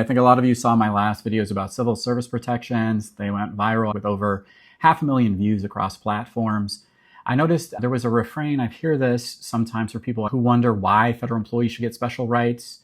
I think a lot of you saw my last videos about civil service protections. They went viral with over 500,000 views across platforms. I noticed there was a refrain. I hear this sometimes for people who wonder why federal employees should get special rights.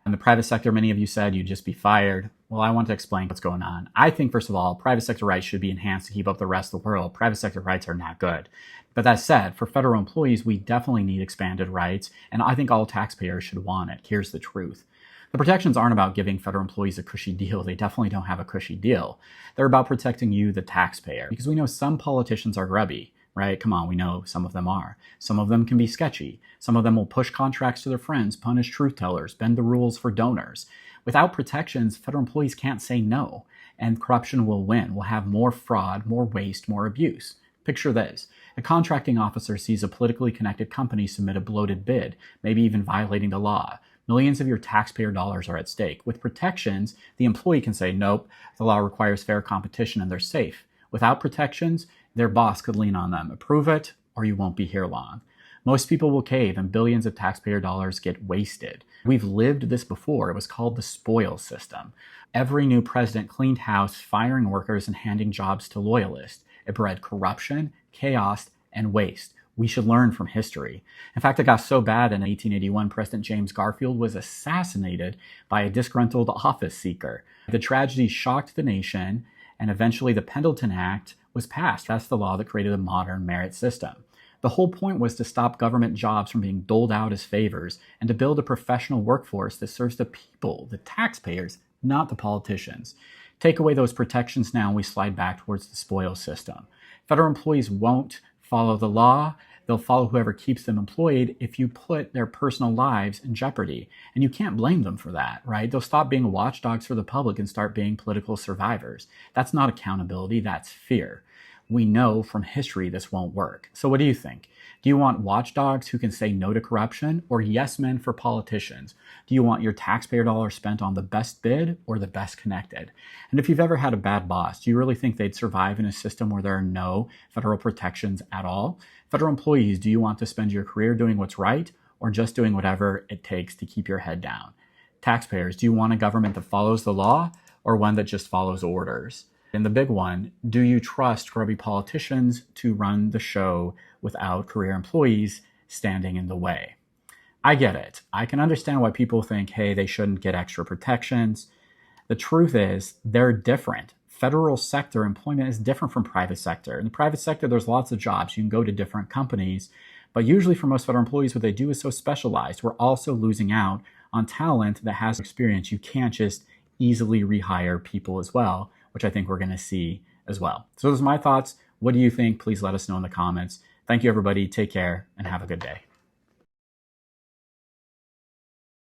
In the private sector, many of you said you'd just be fired. Well, I want to explain what's going on. I think, first of all, private sector rights should be enhanced to keep up the rest of the world. Private sector rights are not good. But that said, for federal employees, we definitely need expanded rights, and I think all taxpayers should want it. Here's the truth. The protections aren't about giving federal employees a cushy deal. They definitely don't have a cushy deal. They're about protecting you, the taxpayer, because we know some politicians are grubby, right? Come on, we know some of them are. Some of them can be sketchy. Some of them will push contracts to their friends, punish truth tellers, bend the rules for donors. Without protections, federal employees can't say no, and corruption will win. We'll have more fraud, more waste, more abuse. Picture this. A contracting officer sees a politically connected company submit a bloated bid, maybe even violating the law. Millions of your taxpayer dollars are at stake. With protections, the employee can say, nope, the law requires fair competition and they're safe. Without protections, their boss could lean on them. Approve it or you won't be here long. Most people will cave and billions of taxpayer dollars get wasted. We've lived this before. It was called the spoil system. Every new president cleaned house, firing workers and handing jobs to loyalists. It bred corruption, chaos, and waste. We should learn from history. In fact, it got so bad in 1881, President James Garfield was assassinated by a disgruntled office seeker. The tragedy shocked the nation, and eventually the Pendleton Act was passed. That's the law that created a modern merit system. The whole point was to stop government jobs from being doled out as favors and to build a professional workforce that serves the people, the taxpayers, not the politicians. Take away those protections now and we slide back towards the spoil system. Federal employees won't follow the law. They'll follow whoever keeps them employed if you put their personal lives in jeopardy. And you can't blame them for that, right? They'll stop being watchdogs for the public and start being political survivors. That's not accountability, that's fear. We know from history this won't work. So what do you think? Do you want watchdogs who can say no to corruption or yes men for politicians? Do you want your taxpayer dollars spent on the best bid or the best connected? And if you've ever had a bad boss, do you really think they'd survive in a system where there are no federal protections at all? Federal employees, do you want to spend your career doing what's right or just doing whatever it takes to keep your head down? Taxpayers, do you want a government that follows the law or one that just follows orders? And the big one, do you trust grubby politicians to run the show without career employees standing in the way? I get it. I can understand why people think, hey, they shouldn't get extra protections. The truth is, they're different. Federal sector employment is different from private sector. In the private sector, there's lots of jobs. You can go to different companies. But usually for most federal employees, what they do is so specialized. We're also losing out on talent that has experience. You can't just easily rehire people as well, which I think we're going to see as well. So those are my thoughts. What do you think? Please let us know in the comments. Thank you, everybody. Take care and have a good day.